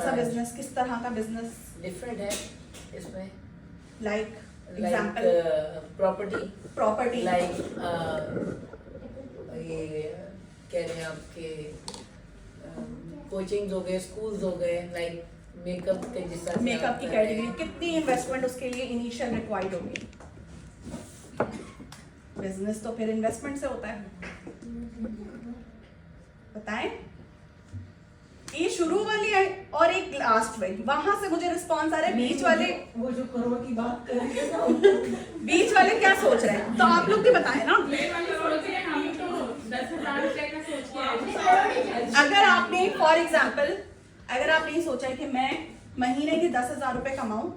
सा बिजनेस, किस तरह का बिजनेस डिफरेंट है इसमें? लाइक एग्जांपल प्रॉपर्टी लाइक ये कह रहे हैं आपके कोचिंग हो गए, स्कूल्स हो गए, लाइक मेकअप के जिस तरह मेकअप की कैटेगरी, कितनी इन्वेस्टमेंट उसके लिए इनिशियल रिक्वायर्ड होगी? बिजनेस तो फिर इन्वेस्टमेंट से होता है, बताएं। ये शुरू वाली है और एक लास्ट वाली, वहां से मुझे रिस्पॉन्स आ रहा है। बीच वाले, वो जो करोड़ की बात कर रही है ना, बीच वाले क्या सोच रहे हैं? तो आप लोग भी बताएं ना। अगर आपने फॉर एग्जाम्पल अगर आपने ये सोचा है कि मैं महीने के 10,000 रुपए कमाऊं,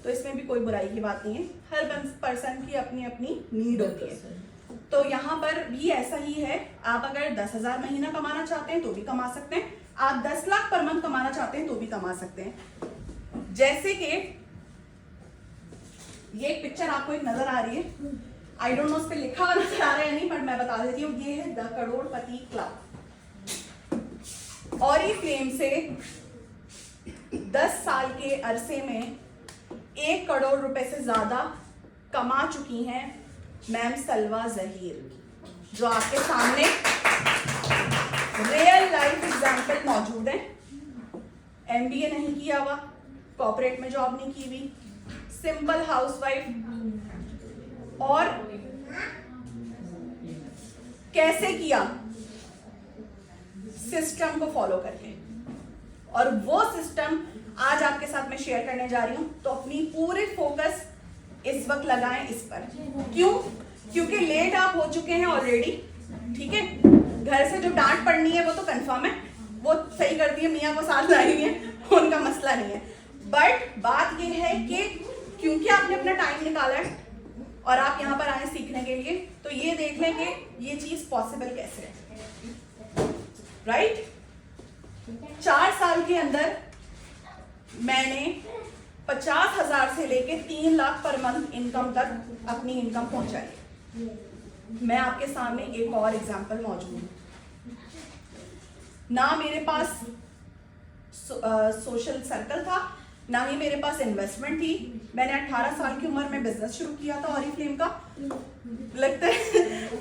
तो इसमें भी कोई बुराई की बात नहीं है। हर पर्सन की अपनी अपनी नीड होती है। तो यहाँ पर भी ऐसा ही है। आप अगर 10,000 महीना कमाना चाहते हैं तो भी कमा सकते हैं, आप 10 लाख पर मंथ कमाना चाहते हैं तो भी कमा सकते हैं। जैसे कि ये एक पिक्चर आपको एक नजर आ रही है, आई डोंट नो उस पर लिखा हुआ नजर आ रहा है या नहीं, पर मैं बता देती हूँ। ये है द करोड़पति क्लब। ऑरिफ्लेम से 10 साल के अरसे में 1 करोड़ रुपए से ज्यादा कमा चुकी हैं मैम सलवा जहीर, जो आपके सामने रियल लाइफ एग्जाम्पल मौजूद है। MBA नहीं किया हुआ, कॉर्पोरेट में जॉब नहीं की हुई, सिंपल हाउसवाइफ। और कैसे किया? सिस्टम को फॉलो करके। और वो सिस्टम आज आपके साथ मैं शेयर करने जा रही हूं। तो अपनी पूरे फोकस इस वक्त लगाएं इस पर। क्यों? क्योंकि लेट आप हो चुके हैं ऑलरेडी, ठीक है। घर से जो डांट पड़नी है वो तो कंफर्म है, वो सही कर दिए, मियाँ को साथ लाई है, उनका मसला नहीं है। बट बात ये है कि क्योंकि आपने अपना टाइम निकाला है और आप यहाँ पर आए सीखने के लिए, तो ये देख लें कि ये चीज पॉसिबल कैसे है, राइट। 4 साल के अंदर मैंने 50,000 से लेके 3 लाख पर मंथ इनकम तक अपनी इनकम पहुंचाई। मैं आपके सामने एक और एग्जांपल मौजूद हूं। ना मेरे पास सोशल सर्कल था, ना ही मेरे पास इन्वेस्टमेंट थी। मैंने 18 साल की उम्र में बिजनेस शुरू किया था ऑरिफ्लेम का। लगता है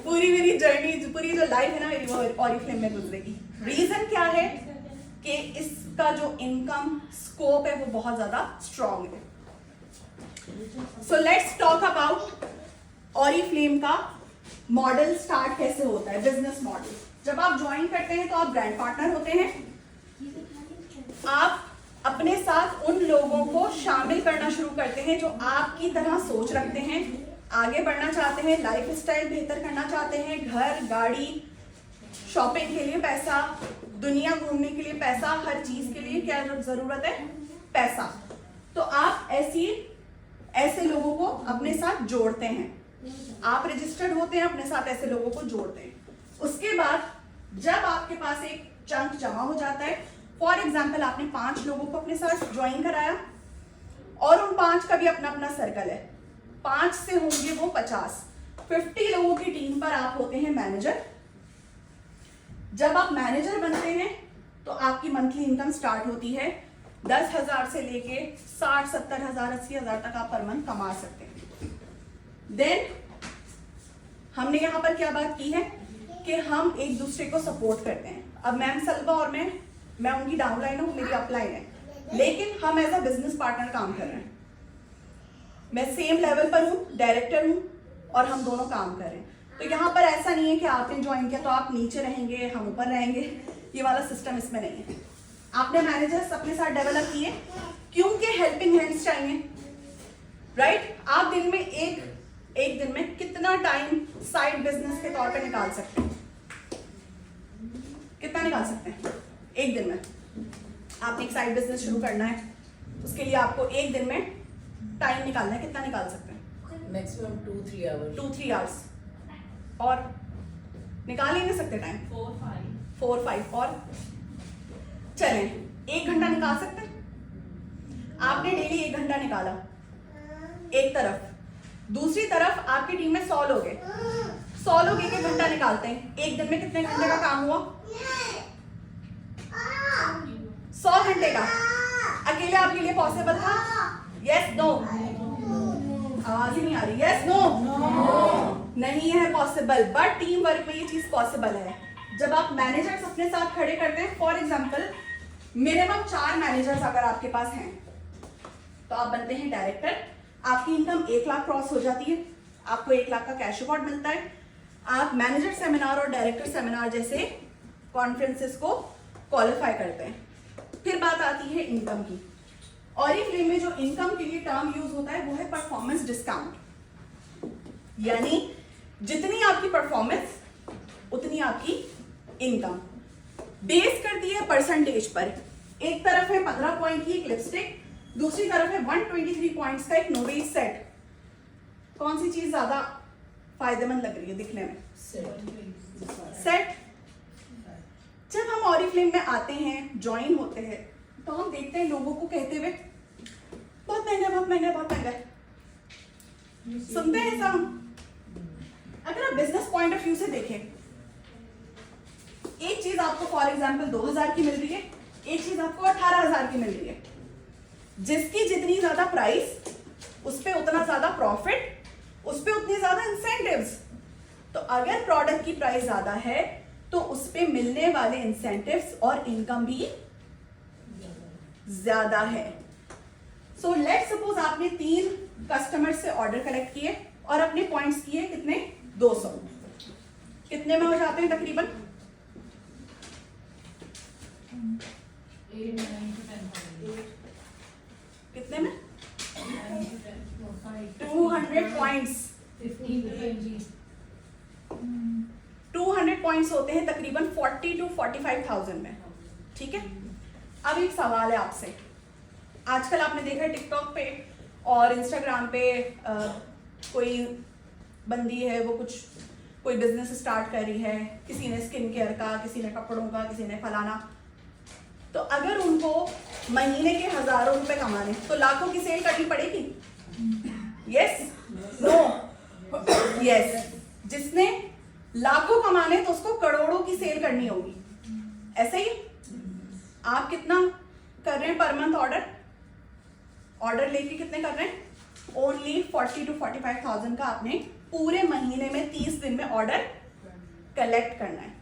पूरी मेरी जर्नी, पूरी जो लाइफ है ना मेरी, वो ऑरिफ्लेम में गुजरेगी। रीजन क्या है कि इसका जो इनकम स्कोप है वो बहुत ज्यादा स्ट्रॉन्ग है। So let's talk about Oriflame का मॉडल स्टार्ट कैसे होता है, बिजनेस मॉडल। जब आप ज्वाइन करते हैं तो आप ब्रांड पार्टनर होते हैं। आप अपने साथ उन लोगों को शामिल करना शुरू करते हैं जो आपकी तरह सोच रखते हैं, आगे बढ़ना चाहते हैं, लाइफ स्टाइल बेहतर करना चाहते हैं, घर, गाड़ी, शॉपिंग के लिए पैसा, दुनिया घूमने के लिए पैसा, हर चीज के लिए क्या जरूरत है? पैसा। तो आप ऐसे लोगों को अपने साथ जोड़ते हैं। आप रजिस्टर्ड होते हैं, अपने साथ ऐसे लोगों को जोड़ते हैं। उसके बाद जब आपके पास एक चंक जमा हो जाता है, फॉर एग्जाम्पल आपने 5 लोगों को अपने साथ ज्वाइन कराया और उन 5 का भी अपना अपना सर्कल है, 5 से होंगे वो 50 लोगों की टीम पर आप होते हैं मैनेजर। जब आप मैनेजर बनते हैं तो आपकी मंथली इनकम स्टार्ट होती है 10,000 से लेके 60, 70,000, 80,000 तक आप पर मंथ कमा सकते हैं। देन हमने यहाँ पर क्या बात की है कि हम एक दूसरे को सपोर्ट करते हैं। अब मैम सलवा और मैं उनकी डाउनलाइन हूँ, मेरी अपलाइन है, लेकिन हम एज अ बिजनेस पार्टनर काम कर रहे हैं। मैं सेम लेवल पर हूँ, डायरेक्टर हूँ, और हम दोनों काम कर रहे हैं। तो यहाँ पर ऐसा नहीं है कि आपने ज्वाइन किया तो आप नीचे रहेंगे, हम ऊपर रहेंगे, ये वाला सिस्टम इसमें नहीं है। आपने मैनेजर्स अपने साथ डेवलप किए क्योंकि हेल्पिंग हैंड्स चाहिए, राइट। आप दिन में एक दिन में कितना टाइम साइड बिजनेस के तौर पे निकाल सकते हैं? कितना निकाल सकते हैं एक दिन में? आपने एक साइड बिजनेस शुरू करना है, उसके लिए आपको एक दिन में टाइम निकालना है, कितना निकाल सकते हैं? Maximum 2-3 hours. 2-3 आवर्स। और निकाल ही नहीं सकते टाइम? 4-5 और चलें 1 घंटा निकाल सकते हैं? आपने डेली 1 घंटा निकाला एक तरफ, दूसरी तरफ आपकी टीम में 100 लोग हैं, 100 लोग 1-1 घंटा निकालते हैं। एक दिन में कितने घंटे का काम हुआ? 100 घंटे का। ये पॉसिबल था? Yes no? आवाज ही नहीं आ रही। Yes no? नहीं है पॉसिबल, बट टीम वर्क में ये चीज पॉसिबल है। जब आप मैनेजर्स अपने साथ खड़े करते हैं, फॉर एग्जाम्पल मिनिमम 4 मैनेजर्स अगर आपके पास हैं तो आप बनते हैं डायरेक्टर। आपकी इनकम 1 लाख क्रॉस हो जाती है, आपको 1 लाख का कैश अवार्ड मिलता है। आप मैनेजर सेमिनार और डायरेक्टर सेमिनार जैसे कॉन्फ्रेंसेस को क्वालिफाई करते हैं। फिर बात आती है इनकम की। ऑरिफ्लेम में जो इनकम के लिए टर्म यूज होता है वो है परफॉर्मेंस डिस्काउंट, यानी जितनी आपकी परफॉर्मेंस उतनी आपकी इनकम। बेस करती है परसेंटेज पर। एक तरफ है 15 पॉइंट की एक लिपस्टिक, दूसरी तरफ है 123 पॉइंट्स का एक नोवेज सेट। कौन सी चीज ज्यादा फायदेमंद लग रही है दिखने में? सेट। जब हम ऑरिफ्लेम में आते हैं, ज्वाइन होते हैं, तो हम देखते हैं लोगों को कहते हुए बहुत महंगा, बहुत महंगा, बहुत महंगा है। सुनते हैं ऐसा हम? अगर आप बिजनेस पॉइंट ऑफ व्यू से देखें, एक चीज आपको फॉर एग्जांपल 2000 की मिल रही है, एक चीज आपको 18,000 की मिल रही है। जिसकी जितनी ज्यादा प्राइस उस पे उतना ज्यादा प्रॉफिट, उस पे उतनी ज्यादा इंसेंटिव्स। तो अगर प्रोडक्ट की प्राइस ज्यादा है तो उस पे मिलने वाले इंसेंटिव्स और इनकम भी ज्यादा है। सो लेट्स सपोज आपने 3 कस्टमर से ऑर्डर कलेक्ट किए और अपने पॉइंट्स किए कितने? 200। कितने में हो जाते हैं तकरीबन? 8, 9 to 10,000. कितने में? 200 पॉइंट्स। 15 to 20. 200 पॉइंट्स होते हैं तकरीबन 40 to 45,000 में। ठीक है, अब एक सवाल है आपसे। आजकल आपने देखा है टिकटॉक पे और इंस्टाग्राम पे कोई बंदी है, वो कोई बिजनेस स्टार्ट कर रही है, किसी ने स्किन केयर का, किसी ने कपड़ों का, किसी ने फलाना। तो अगर उनको महीने के हजारों रुपए कमाने तो लाखों की सेल करनी पड़ेगी? यस? नो? यस। जिसने लाखों कमाने तो उसको करोड़ों की सेल करनी होगी। ऐसे ही आप कितना कर रहे हैं पर मंथ ऑर्डर लेके कितने कर रहे हैं? ओनली 40 to 45,000 का आपने पूरे महीने में 30 दिन में ऑर्डर कलेक्ट करना है।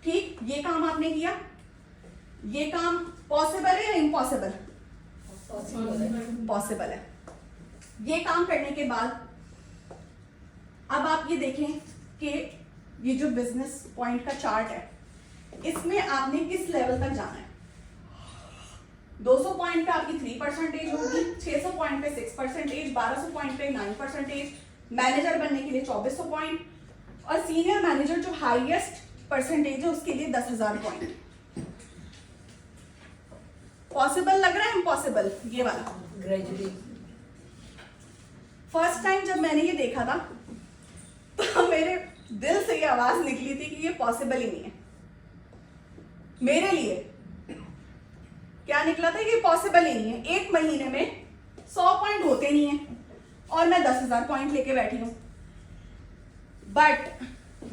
ठीक, ये काम आपने किया। ये काम पॉसिबल है या इम्पॉसिबल? पॉसिबल है। ये काम करने के बाद अब आप ये देखें कि ये जो बिजनेस पॉइंट का चार्ट है, इसमें आपने किस लेवल तक जाना है। 200 पॉइंट पे आपकी 3% होगी, 600 पॉइंट पे 6%, 1200 पॉइंट पे 9%, मैनेजर बनने के लिए 2400 पॉइंट, और सीनियर मैनेजर जो हाईएस्ट परसेंटेज है उसके लिए 10,000 पॉइंट। पॉसिबल लग रहा है? इम्पॉसिबल ये वाला? ग्रेजुअली फर्स्ट टाइम जब मैंने ये देखा था तो मेरे दिल से ये आवाज निकली थी कि ये पॉसिबल ही नहीं है मेरे लिए। क्या निकला था? ये पॉसिबल ही नहीं है। एक महीने में 100 पॉइंट होते नहीं है और मैं 10,000 पॉइंट लेके बैठी हूं। बट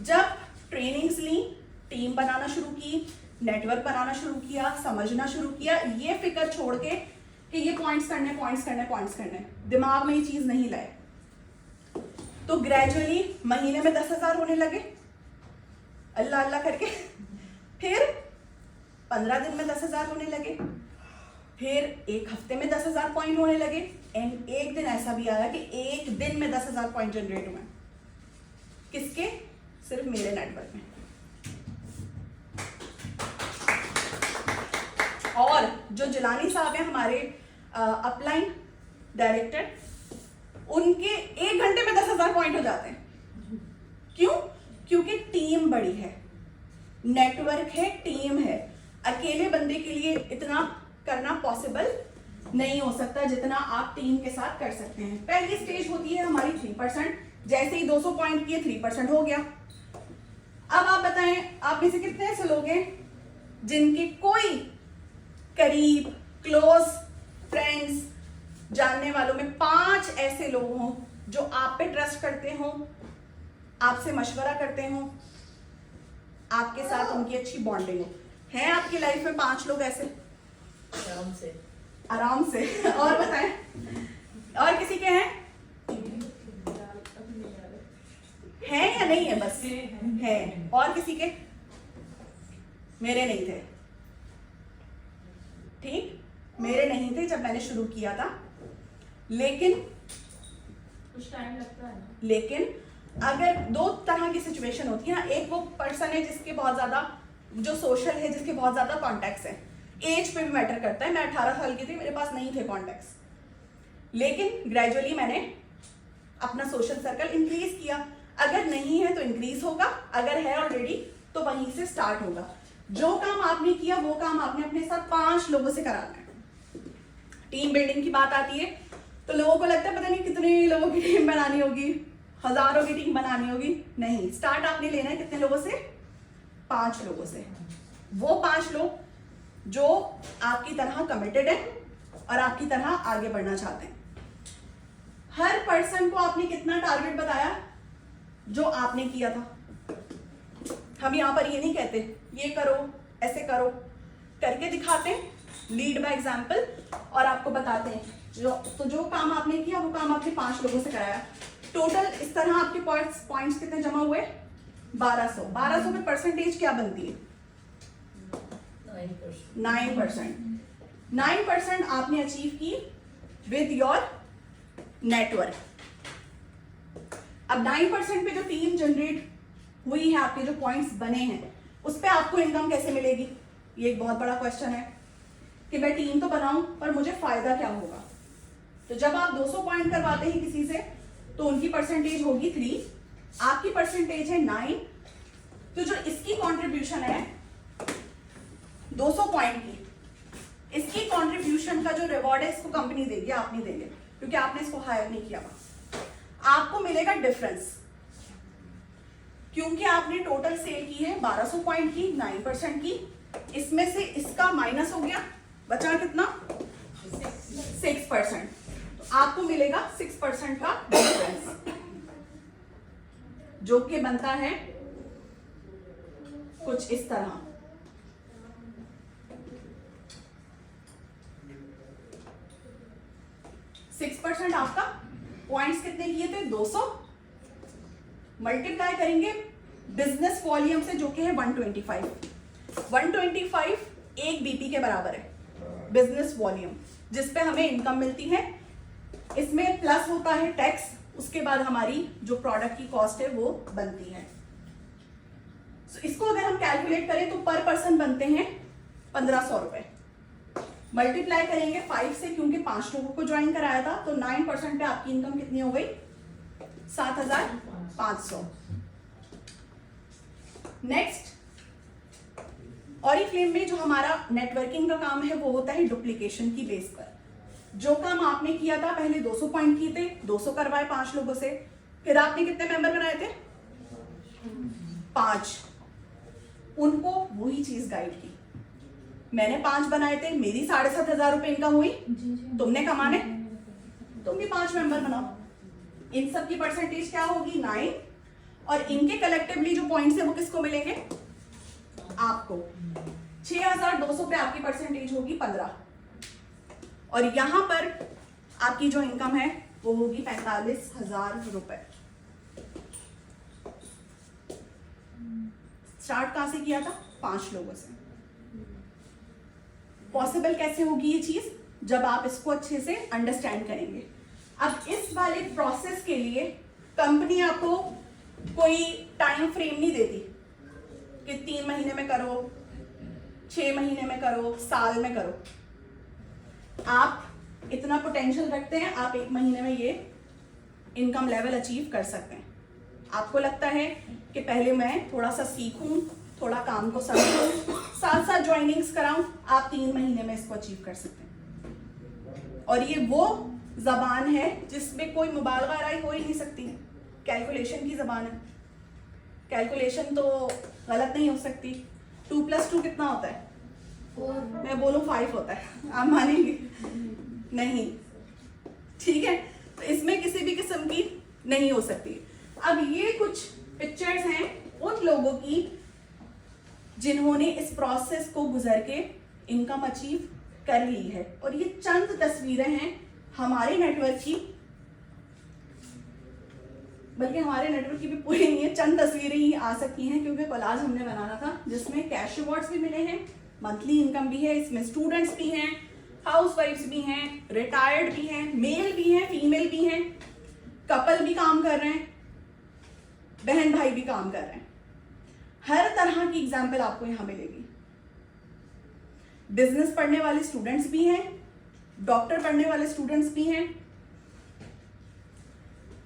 जब ट्रेनिंग्स ली, टीम बनाना शुरू की, नेटवर्क बनाना शुरू किया, समझना शुरू किया, ये फिक्र छोड़ के कि ये पॉइंट्स करने, दिमाग में ये चीज नहीं लाए, तो ग्रेजुअली महीने में 10,000 होने लगे अल्लाह अल्लाह करके। फिर 15 दिन में 10,000 होने लगे, फिर एक हफ्ते में 10,000 पॉइंट होने लगे, एंड एक दिन ऐसा भी आया कि एक दिन में 10,000 पॉइंट जनरेट हुए। किसके? सिर्फ मेरे नेटवर्क में। और जो जिलानी साहब हैं हमारे अपलाइन डायरेक्टर, उनके 1 घंटे में 10,000 पॉइंट हो जाते हैं। क्यों? क्योंकि टीम बड़ी है, नेटवर्क है, टीम है। अकेले बंदे के लिए इतना करना पॉसिबल नहीं हो सकता जितना आप टीम के साथ कर सकते हैं। पहली स्टेज होती है हमारी 3%, जैसे ही 200 पॉइंट किए 3% हो गया। अब आप बताएं, आप में से कितने ऐसे लोग हैं जिनके कोई करीब क्लोज फ्रेंड्स, जानने वालों में 5 ऐसे लोग हों जो आप पे ट्रस्ट करते हो, आपसे मशवरा करते हो, आपके साथ उनकी अच्छी बॉन्डिंग हो? है आपकी लाइफ में 5 लोग ऐसे? आराम से। आराम से। और बताएं, और किसी के हैं? है या नहीं है? बस है। और किसी के? मेरे नहीं थे, ठीक, मेरे नहीं थे जब मैंने शुरू किया था। लेकिन कुछ टाइम लगता है ना। लेकिन अगर दो तरह की सिचुएशन होती है ना, एक वो पर्सन है जिसके बहुत ज्यादा जो सोशल है, जिसके बहुत ज्यादा कॉन्टैक्ट्स है, एज पे भी मैटर करता है। मैं 18 साल की थी, मेरे पास नहीं थे कॉन्टैक्ट्स, लेकिन ग्रेजुअली मैंने अपना सोशल सर्कल इंक्रीज किया। अगर नहीं है तो इंक्रीज होगा, अगर है ऑलरेडी तो वहीं से स्टार्ट होगा। जो काम आपने किया वो काम आपने अपने साथ 5 लोगों से कराना है। टीम बिल्डिंग की बात आती है तो लोगों को लगता है पता नहीं कितने लोगों की टीम बनानी होगी, हजारों की टीम बनानी होगी। नहीं, स्टार्ट आपने लेना है कितने लोगों से? 5 लोगों से। वो 5 लोग जो आपकी तरह कमिटेड है और आपकी तरह आगे बढ़ना चाहते हैं। हर पर्सन को आपने कितना टारगेट बताया जो आपने किया था। हम यहां पर ये नहीं कहते ये करो ऐसे करो, करके दिखाते हैं, लीड बाय एग्जांपल, और आपको बताते हैं जो काम आपने किया वो काम आपने 5 लोगों से कराया। टोटल इस तरह आपके पॉइंट्स कितने जमा हुए? 1200। 1200 पे परसेंटेज क्या बनती है? 9%। 9% आपने अचीव की विद योर नेटवर्क। अब 9% पे जो टीम जनरेट हुई है, आपके जो पॉइंट्स बने हैं, उस पे आपको इनकम कैसे मिलेगी? ये एक बहुत बड़ा क्वेश्चन है कि मैं टीम तो बनाऊं पर मुझे फायदा क्या होगा। तो जब आप 200 पॉइंट करवाते हैं किसी से तो उनकी परसेंटेज होगी 3, आपकी परसेंटेज है 9, तो जो इसकी कंट्रीब्यूशन है 200 पॉइंट की, इसकी कंट्रीब्यूशन का जो रिवॉर्ड है इसको कंपनी देगी, आप नहीं देंगे, क्योंकि आपने इसको हायर नहीं किया। आपको मिलेगा डिफरेंस, क्योंकि आपने टोटल सेल की है 1200 पॉइंट की, 9% की, इसमें से इसका माइनस हो गया, बचा कितना? 6%। तो आपको मिलेगा 6% का डिफरेंस, जो कि बनता है कुछ इस तरह। % आपका पॉइंट्स कितने किए थे? 200 मल्टीप्लाई करेंगे बिजनेस वॉल्यूम से, जो कि है 125। 125 1 बीपी के बराबर है बिजनेस वॉल्यूम, जिस पे हमें इनकम मिलती है। इसमें प्लस होता है टैक्स, उसके बाद हमारी जो प्रोडक्ट की कॉस्ट है वो बनती है। इसको अगर हम कैलकुलेट करें तो पर पर्सन बनते हैं 1500 रुपए। मल्टीप्लाई करेंगे 5 से, क्योंकि 5 लोगों को ज्वाइन कराया था, तो 9% पे आपकी इनकम कितनी हो गई? 7500। नेक्स्ट, ऑरिफ्लेम में जो हमारा नेटवर्किंग का काम है वो होता है डुप्लीकेशन की बेस पर। जो काम आपने किया था, पहले 200 पॉइंट किए थे, 200 करवाए 5 लोगों से, फिर आपने कितने मेंबर बनाए थे? 5। उनको वही चीज गाइड की। मैंने 5 बनाए थे, मेरी 7500 रुपए इनकम हुई, तुमने कमाने, तुम भी 5 मेंबर बनाओ। इन सब की परसेंटेज क्या होगी? 9, और इनके कलेक्टिवली जो पॉइंट्स है वो किसको मिलेंगे? आपको। 6200 पे आपकी परसेंटेज होगी 15, और यहां पर आपकी जो इनकम है वो होगी 45,000 रुपए। स्टार्ट कहां से किया था? 5 लोगों से। पॉसिबल कैसे होगी ये चीज? जब आप इसको अच्छे से अंडरस्टैंड करेंगे। अब इस वाले प्रोसेस के लिए कंपनी आपको कोई टाइम फ्रेम नहीं देती कि 3 महीने में करो, 6 महीने में करो, साल में करो। आप इतना पोटेंशियल रखते हैं, आप 1 महीने में ये इनकम लेवल अचीव कर सकते हैं। आपको लगता है कि पहले मैं थोड़ा सा सीखूं, थोड़ा काम को समझूं, साथ साथ ज्वाइनिंग्स कराऊं, आप 3 महीने में इसको अचीव कर सकते हैं। और ये वो जबान है जिसमें कोई मुबालगा राय हो ही नहीं सकती। कैलकुलेशन की जबान है, कैलकुलेशन तो गलत नहीं हो सकती। 2 + 2 कितना होता है? 4। मैं बोलूं 5 होता है, आप मानेंगे नहीं? ठीक है, तो इसमें किसी भी किस्म की नहीं हो सकती। अब ये कुछ पिक्चर्स हैं उन लोगों की जिन्होंने इस प्रोसेस को गुजर के इनकम अचीव कर ली है। और ये चंद तस्वीरें हैं हमारे नेटवर्क की, बल्कि हमारे नेटवर्क की भी पूरी नहीं है, चंद तस्वीरें ही आ सकती हैं क्योंकि कोलाज हमने बनाना था जिसमें कैश अवार्ड्स भी मिले हैं, मंथली इनकम भी है, इसमें स्टूडेंट्स भी हैं, हाउसवाइफ्स भी हैं, रिटायर्ड भी हैं, मेल भी हैं, फीमेल भी हैं, कपल भी काम कर रहे हैं, बहन भाई भी काम कर रहे हैं। हर तरह की एग्जाम्पल आपको यहां मिलेगी। बिजनेस पढ़ने वाले स्टूडेंट्स भी हैं, डॉक्टर पढ़ने वाले स्टूडेंट्स भी हैं,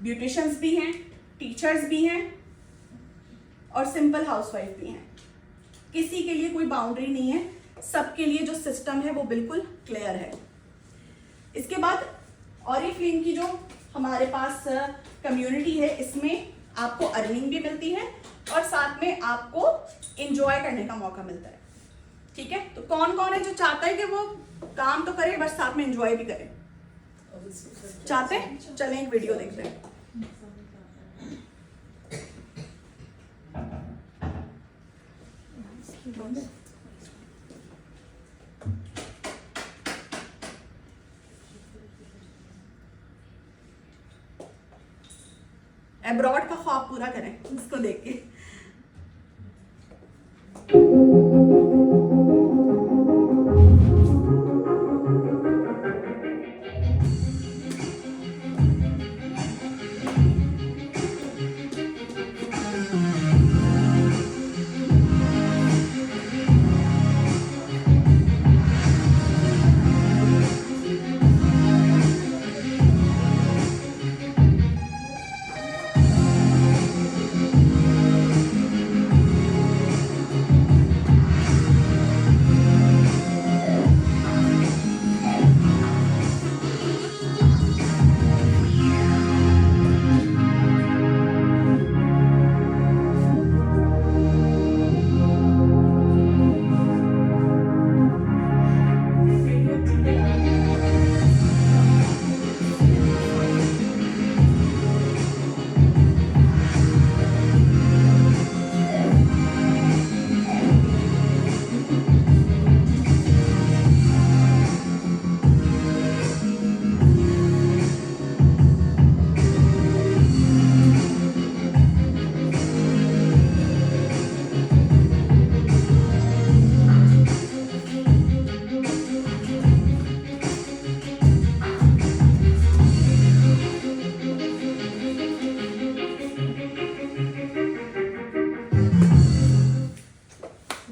ब्यूटिशियंस भी हैं, टीचर्स भी हैं और सिंपल हाउसवाइफ भी हैं। किसी के लिए कोई बाउंड्री नहीं है, सबके लिए जो सिस्टम है वो बिल्कुल क्लियर है। इसके बाद ऑरिफ्लेम की जो हमारे पास कम्युनिटी है, इसमें आपको अर्निंग भी मिलती है और साथ में आपको एंजॉय करने का मौका मिलता है। ठीक है, तो कौन कौन है जो चाहता है कि वो काम तो करे बस साथ में एंजॉय भी करे? चाहते हैं? चलें एक वीडियो देखते हैं। अब्रॉड का ख्वाब पूरा करें उसको देख के।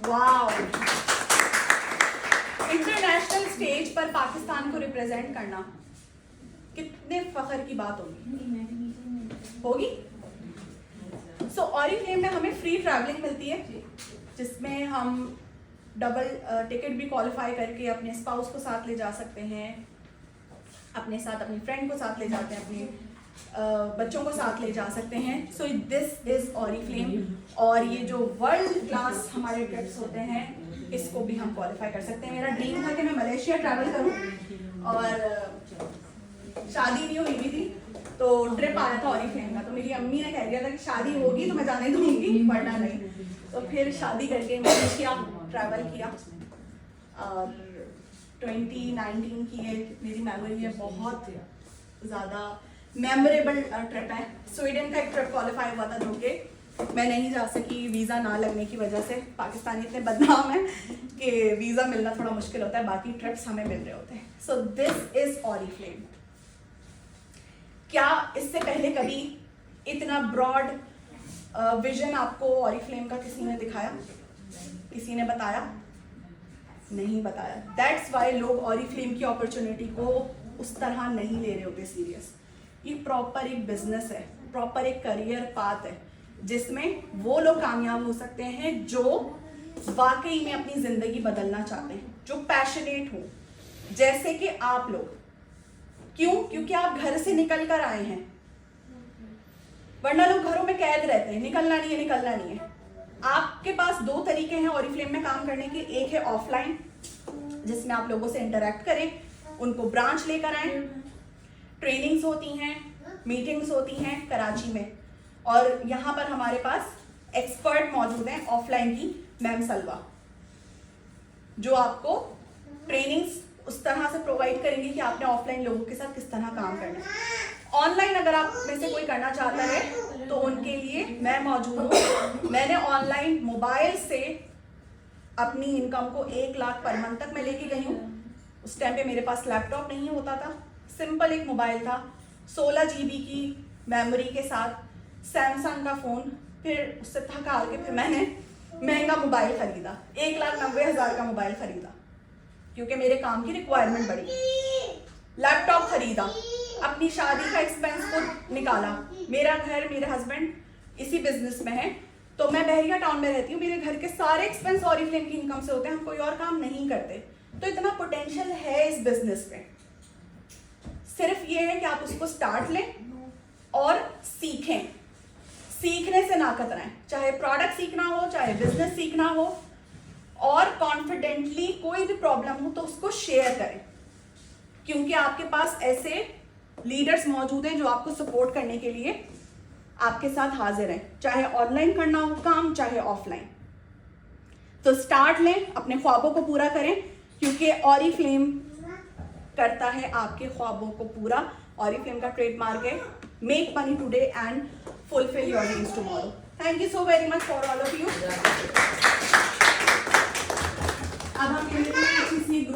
वाओ, इंटरनेशनल स्टेज पर पाकिस्तान को रिप्रेजेंट करना कितने फख्र की बात होगी। सो ऑरिफ्लेम में हमें फ्री ट्रैवलिंग मिलती है जिसमें हम डबल टिकट भी क्वालिफाई करके अपने स्पाउस को साथ ले जा सकते हैं, अपने साथ अपनी फ्रेंड को साथ ले जाते हैं, अपने बच्चों को साथ ले जा सकते हैं। So this is Oriflame. और ये जो वर्ल्ड क्लास हमारे ट्रिप्स होते हैं इसको भी हम क्वालिफाई कर सकते हैं। मेरा ड्रीम था कि मैं मलेशिया ट्रैवल करूं और शादी नहीं हुई भी थी तो ट्रिप आया था ऑरिफ्लेम का, तो मेरी अम्मी ने कह दिया था कि शादी होगी तो मैं जाने दूंगी वरना नहीं। तो फिर शादी करके मलेशिया ट्रैवल किया और 2019 की ये मेरी मेमोरी है, बहुत ज़्यादा मेमोरेबल ट्रिप है। स्वीडन का एक ट्रिप क्वालिफाई हुआ था जो कि मैं नहीं जा सकी वीज़ा ना लगने की वजह से। पाकिस्तानी इतने बदनाम हैं कि वीज़ा मिलना थोड़ा मुश्किल होता है, बाकी ट्रिप्स हमें मिल रहे होते हैं। So this is Oriflame. क्या इससे पहले कभी इतना ब्रॉड विजन आपको ऑरिफ्लेम का किसी ने दिखाया, किसी ने बताया? नहीं बताया। दैट्स वाई लोग ऑरिफ्लेम की अपॉर्चुनिटी को उस तरह नहीं ले रहे होते सीरियस। ये प्रॉपर एक बिजनेस है, प्रॉपर एक करियर पाथ है जिसमें वो लोग कामयाब हो सकते हैं जो वाकई में अपनी जिंदगी बदलना चाहते हैं, जो पैशनेट हो, जैसे कि आप लोग। क्यों? क्योंकि आप घर से निकल कर आए हैं, वरना लोग घरों में कैद रहते हैं, निकलना नहीं है, निकलना नहीं है। आपके पास दो तरीके हैं ऑरिफ्लेम में काम करने के। एक है ऑफलाइन जिसमें आप लोगों से इंटरेक्ट करें, उनको ब्रांच लेकर आए, ट्रेनिंग्स होती हैं, मीटिंग्स होती हैं कराची में, और यहाँ पर हमारे पास एक्सपर्ट मौजूद हैं ऑफलाइन की, मैम सलवा, जो आपको ट्रेनिंग्स उस तरह से प्रोवाइड करेंगे कि आपने ऑफलाइन लोगों के साथ किस तरह काम करना है। ऑनलाइन अगर आप में से कोई करना चाहता है तो उनके लिए मैं मौजूद हूँ। मैंने ऑनलाइन मोबाइल से अपनी इनकम को 1 लाख पर मंथ तक मैं लेके गई हूँ। उस टाइम पे मेरे पास लैपटॉप नहीं होता था, सिंपल एक मोबाइल था, 16 GB की मेमोरी के साथ, सैमसंग का फ़ोन। फिर उससे थक हार के फिर मैंने महंगा मोबाइल खरीदा, 1,90,000 का मोबाइल खरीदा क्योंकि मेरे काम की रिक्वायरमेंट बढ़ी। लैपटॉप खरीदा, अपनी शादी का एक्सपेंस को निकाला। मेरा घर, मेरे हस्बैंड इसी बिजनेस में है, तो मैं बहरिया टाउन में रहती हूँ। मेरे घर के सारे एक्सपेंस ऑरिफ्लेम की इनकम से होते हैं, हम कोई और काम नहीं करते। तो इतना पोटेंशियल है इस बिजनेस में। सिर्फ ये है कि आप उसको स्टार्ट लें और सीखें। सीखने से ना कतराएं, चाहे प्रोडक्ट सीखना हो, चाहे बिजनेस सीखना हो, और कॉन्फिडेंटली कोई भी प्रॉब्लम हो तो उसको शेयर करें, क्योंकि आपके पास ऐसे लीडर्स मौजूद हैं जो आपको सपोर्ट करने के लिए आपके साथ हाजिर हैं, चाहे ऑनलाइन करना हो काम, चाहे ऑफलाइन। तो स्टार्ट लें, अपने ख्वाबों को पूरा करें, क्योंकि ऑरिफ्लेम करता है आपके ख्वाबों को पूरा। ऑरिफ्लेम का ट्रेडमार्क है make money today and fulfil your dreams tomorrow. Thank you so very much for all of you. अब हम किसी ग्रुप